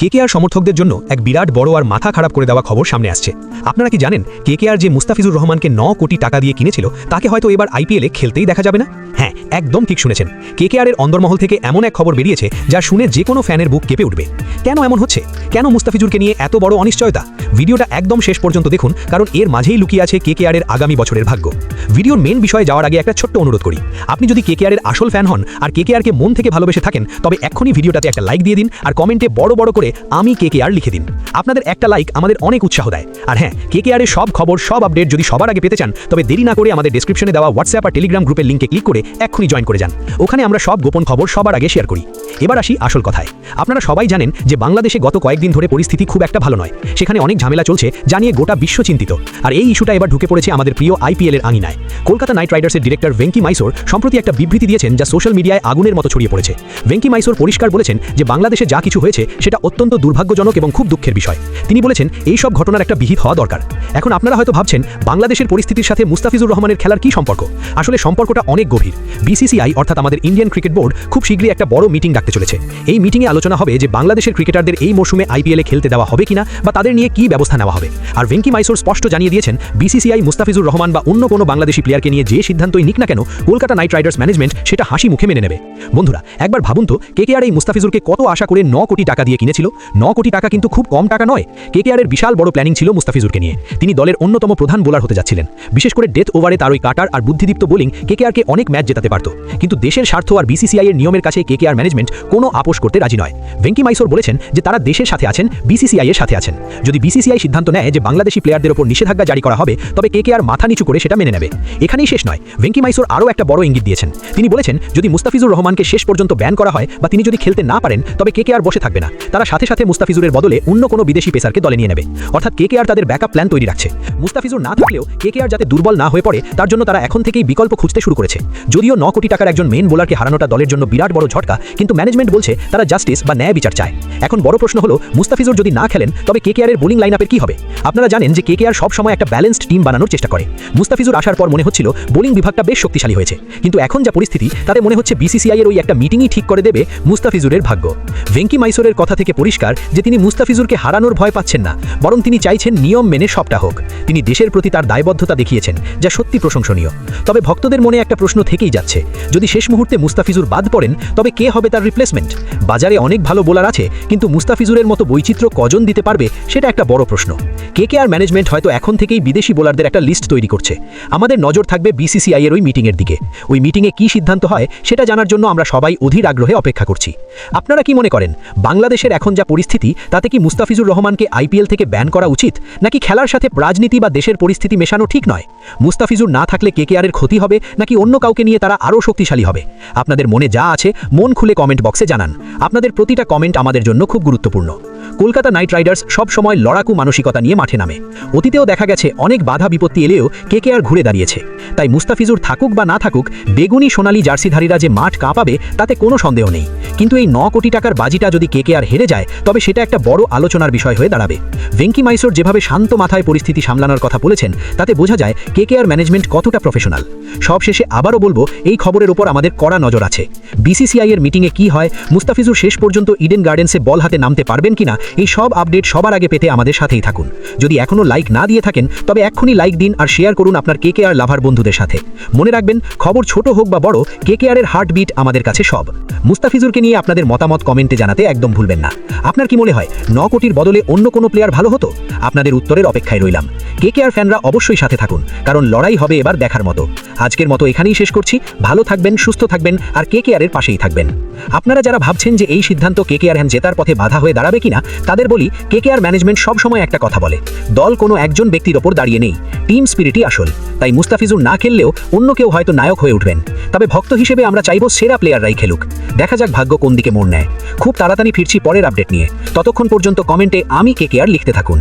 KKR সমর্থকদের জন্য এক বিরাট বড় আর মাথা খারাপ করে দেওয়া খবর সামনে আসছে। আপনারা কি জানেন কেকেআর যে মুস্তাফিজুর রহমানকে 9 কোটি টাকা দিয়ে কিনেছিল তাকে হয়তো এবার আইপিএলে খেলতেই দেখা যাবে না? হ্যাঁ, একদম ঠিক শুনেছেন। কেকেআরের অন্দরমহল থেকে এমন এক খবর বেরিয়েছে যা শুনে যে কোনো ফ্যানের বুক কেঁপে উঠবে। কেন এমন হচ্ছে? কেন মুস্তাফিজুরকে নিয়ে এত বড় অনিশ্চয়তা? ভিডিওটা একদম শেষ পর্যন্ত দেখুন, কারণ এর মাঝেই লুকিয়ে আছে কেকেআরের আগামী বছরের ভাগ্য। ভিডিওর মেন বিষয়ে যাওয়ার আগে একটা ছোট্ট অনুরোধ করি, আপনি যদি কেকেআরের আসল ফ্যান হন আর কেকেআরকে মন থেকে ভালোবেসে থাকেন তবে এক্ষুনি ভিডিওটাতে একটা লাইক দিয়ে দিন আর কমেন্টে বড় বড় করে আমি কেকেআর লিখে দিন। আপনাদের একটা লাইক আমাদের অনেক উৎসাহ দেয়। আর হ্যাঁ, কেকেআরের সব খবর, সব আপডেট যদি সবার আগে পেতে চান তবে দেরি না করে আমাদের ডেসক্রিপশনে দেওয়া হোয়াটসঅ্যাপ আর টেলিগ্রাম গ্রুপের লিঙ্কে ক্লিক করে এক্ষুনি জয়েন করে যান। ওখানে আমরা সব গোপন খবর সবার আগে শেয়ার করি। এবার আসি আসল কথায়। আপনারা সবাই জানেন যে বাংলাদেশে গত কয়েকদিন ধরে পরিস্থিতি খুব একটা ভালো নয়। সেখানে অনেক ঝামেলা চলছে যা নিয়ে গোটা বিশ্ব চিন্তিত। আর এই ইস্যুটা এবার ঢুকে পড়েছে আমাদের প্রিয় আইপিএলের আঙিনায়। কলকাতা নাইট রাইডার্সের ডিরেক্টর ভেঙ্কি মাইসোর সম্প্রতি একটা বিবৃতি দিয়েছেন যা সোশ্যাল মিডিয়ায় আগুনের মতো ছড়িয়ে পড়েছে। ভেঙ্কি মাইসোর পরিষ্কার বলেছেন যে বাংলাদেশে যা কিছু হয়েছে সেটা অত্যন্ত দুর্ভাগ্যজনক এবং খুব দুঃখের বিষয়। তিনি বলেছেন এই সব ঘটনার একটা বিহিত হওয়া দরকার। এখন আপনারা হয়তো ভাবছেন বাংলাদেশের পরিস্থিতির সাথে মুস্তাফিজুর রহমানের খেলার কি সম্পর্ক? আসলে সম্পর্কটা অনেক গভীর। বিসিসিআই অর্থাৎ আমাদের ইন্ডিয়ান ক্রিকেট বোর্ড খুব শীঘ্রই একটা বড় মিটিং ডাকতে চলেছে। এই মিটিংয়ে আলোচনা হবে যে বাংলাদেশের ক্রিকেটারদের এই মৌসুমে আইপিএলে খেলতে দেওয়া হবে কিনা বা তাদের নিয়ে কি ব্যবস্থা নেওয়া হবে। আর ভেঙ্কি মাইসোর স্পষ্ট জানিয়ে দিয়েছেন বিসিসিআই মুস্তাফিজুর রহমান বা অন্য কোনো বাংলাদেশি প্লেয়ারকে নিয়ে যে সিদ্ধান্তই নিক না কেন কলকাতা নাইট রাইডার্স ম্যানেজমেন্ট সেটা হাসি মুখে মেনে নেবে। বন্ধুরা, একবার ভাবুন তো কেকেআর এই মুস্তাফিজুরকে কত আশা করে 9 কোটি টাকা দিয়ে কিনেছিল। 9 কোটি টাকা কিন্তু খুব কম টাকা নয়। কেকেআরের বিশাল বড় প্ল্যানিং ছিল মুস্তাফিজুরকে নিয়ে। তিনি দলের অন্যতম প্রধান বোলার হতে যাচ্ছিলেন। বিশেষ করে ডেথ ওভারে তার ওই কাটার আর বুদ্ধিদীপ্ত বোলিং কেকেআরকে অনেক ম্যাচ জেতাতে পারত। কিন্তু দেশের স্বার্থ আর বিসিসিআই এর নিয়মের কাছে কেকেআর ম্যানেজমেন্ট কোনো আপোষ করতে রাজি নয়। ভেঙ্কি মাইসোর বলেছেন যে তারা দেশের সাথে আছেন, বিসিসিআই এর সাথে আছেন। যদি বিসিসিআই সিদ্ধান্ত নেয় যে বাংলাদেশি প্লেয়ারদের উপর নিষেধাজ্ঞা জারি করা হবে তবে কেকেআর মাথা নিচু করে সেটা মেনে নেবে। এখানেই শেষ নয়, ভেঙ্কি মাইসোর আরও একটা বড় ইঙ্গিত দিয়েছেন। তিনি বলেছেন যদি মুস্তাফিজুর রহমানকে শেষ পর্যন্ত ব্যান করা হয় বা তিনি যদি খেলতে না পারেন তবে কেকেআর বসে থাকবে না। তারা সাথে সাথে মুস্তাফিজুরের বদলে অন্য কোনো বিদেশি পেসারকে দলে নিয়ে নেবে। অর্থাৎ কেকেআর তাদের ব্যাকআপ প্ল্যান তৈরি রাখছে। মুস্তাফিজুর না থাকলেও কেকেআর যাতে দুর্বল না হয়ে পড়ে তার জন্য তারা এখন থেকেই বিকল্প খুঁজতে শুরু করেছে। যদিও 9 কোটি টাকার একজন মেন বোলারকে হারানোটা দলের জন্য বিরাট বড় ঝটকা, কিন্তু ম্যানেজমেন্ট বলছে তারা জাস্টিস বা ন্যায় বিচার চায়। এখন বড় প্রশ্ন হলো মুস্তাফিজুর যদি না খেলেন তবে কেকেআরের বোলিং লাইনআপের কি হবে? আপনারা জানেন যে কেকেআর সব সময় একটা ব্যালেন্সড টিম বানানোর চেষ্টা করে। মুস্তাফিজুর আসার পর মনে হচ্ছিল বোলিং বিভাগটা বেশ শক্তিশালী হয়েছে, কিন্তু এখন যা পরিস্থিতি তাতে মনে হচ্ছে বিসিসিআই এর ওই একটা মিটিংই ঠিক করে দেবে মুস্তাফিজুরের ভাগ্য। ভেঙ্কি মাইসোরের কথা থেকে পরিষ্কার যে তিনি মুস্তাফিজুরকে হারানোর ভয় পাচ্ছেন না, বরং তিনি চাইছেন নিয়ম মেনে সবটা হোক। তিনি দেশের প্রতি তার দায়বদ্ধতা দেখিয়েছেন, যা সত্যি প্রশংসনীয়। তবে ভক্তদের মনে একটা প্রশ্ন থেকেই যাচ্ছে, যদি শেষ মুহূর্তে মুস্তাফিজুর বাদ পড়েন তবে কে হবে তার রিপ্লেসমেন্ট? বাজারে অনেক ভালো বোলার আছে, কিন্তু মুস্তাফিজুরের মতো বৈচিত্র্য কজন দিতে পারবে সেটা একটা বড় প্রশ্ন। কেকেআর ম্যানেজমেন্ট হয়তো এখন থেকেই বিদেশি বোলারদের একটা লিস্ট তৈরি করছে। আমাদের নজর থাকবে বিসিসিআই এর ওই মিটিংয়ের দিকে। ওই মিটিংয়ে কি সিদ্ধান্ত হয় সেটা জানার জন্য আমরা সবাই অধীর আগ্রহে অপেক্ষা করছি। আপনারা কি মনে করেন বাংলাদেশের এখন যা পরিস্থিতি তাতে কি মুস্তাফিজুর রহমানকে আইপিএল থেকে ব্যান করা উচিত, নাকি খেলার সাথে রাজনীতি বা দেশের পরিস্থিতি মেশানো ঠিক নয়? মুস্তাফিজুর না থাকলে কেকেআর এর ক্ষতি হবে নাকি অন্য কাউকে নিয়ে তারা আরও শক্তিশালী হবে? আপনাদের মনে যা আছে মন খুলে কমেন্ট বক্সে জানান। আপনাদের প্রতিটা কমেন্ট আমাদের জন্য খুব গুরুত্বপূর্ণ। কলকাতা নাইট রাইডার্স সব সময় লড়াকু মানসিকতা নিয়ে মাঠে নামে। অতীতেও দেখা গেছে অনেক বাধা বিপত্তি এলেও কেকেআর ঘুরে দাঁড়িয়েছে। তাই মুস্তাফিজুর থাকুক বা না থাকুক, বেগুনি সোনালী জার্সিধারীরা যে মাঠ কাঁপাবে তাতে কোনো সন্দেহ নেই। কিন্তু এই 9 কোটি টাকার বাজিটা যদি কেকেআর হেরে যায় তবে সেটা একটা বড় আলোচনার বিষয় হয়ে দাঁড়াবে। ভেঙ্কি মাইসোর যেভাবে শান্ত মাথায় পরিস্থিতি সামলানোর কথা বলেছেন তাতে বোঝা যায় কেকেআর ম্যানেজমেন্ট কতটা প্রফেশনাল। সবশেষে আবারও বলবো, এই খবরের উপর আমাদের কড়া নজর আছে। বিসিসিআই এর মিটিংয়ে কি হয়, মুস্তাফিজুর শেষ পর্যন্ত ইডেন গার্ডেন্সে বল হাতে নামতে পারবেন কিনা, এই সব আপডেট সবার আগে পেতে আমাদের সাথেই থাকুন। যদি এখনও লাইক না দিয়ে থাকেন তবে এক্ষুনি লাইক দিন আর শেয়ার করুন আপনার কেকেআর লাভার বন্ধুদের সাথে। মনে রাখবেন, খবর ছোট হোক বা বড়, কেকেআর এর হার্টবিট আমাদের কাছে সব। মুস্তাফিজুরকে নিয়ে আপনাদের মতামত কমেন্টে জানাতে একদম ভুলবেন না। আপনার কি মনে হয় 9 কোটির বদলে অন্য কোনো প্লেয়ার ভালো হতো? আপনাদের উত্তরের অপেক্ষায় রইলাম। কেকেআর ফ্যানরা অবশ্যই সাথে থাকুন, কারণ লড়াই হবে এবার দেখার মতো। আজকের মতো এখানেই শেষ করছি। ভালো থাকবেন, সুস্থ থাকবেন আর কেকেআর এর পাশেই থাকবেন। আপনারা যারা ভাবছেন যে এই সিদ্ধান্ত কেকেআর জেতার পথে বাধা হয়ে দাঁড়াবে কিনা, তাদের বলি কেকেআর ম্যানেজমেন্ট সবসময় একটা কথা বলে, দল কোনো একজন ব্যক্তির ওপর দাঁড়িয়ে নেই, টিম স্পিরিটই আসল। তাই মুস্তাফিজুর না খেললেও অন্য কেউ হয়তো নায়ক হয়ে উঠবেন। তবে ভক্ত হিসেবে আমরা চাইব সেরা প্লেয়াররাই খেলুক। দেখা যাক ভাগ্য কোন দিকে মোড় নেয়। খুব তাড়াতাড়ি ফিরছি পরের আপডেট নিয়ে। ততক্ষণ পর্যন্ত কমেন্টে আমি কেকেআর লিখতে থাকুন।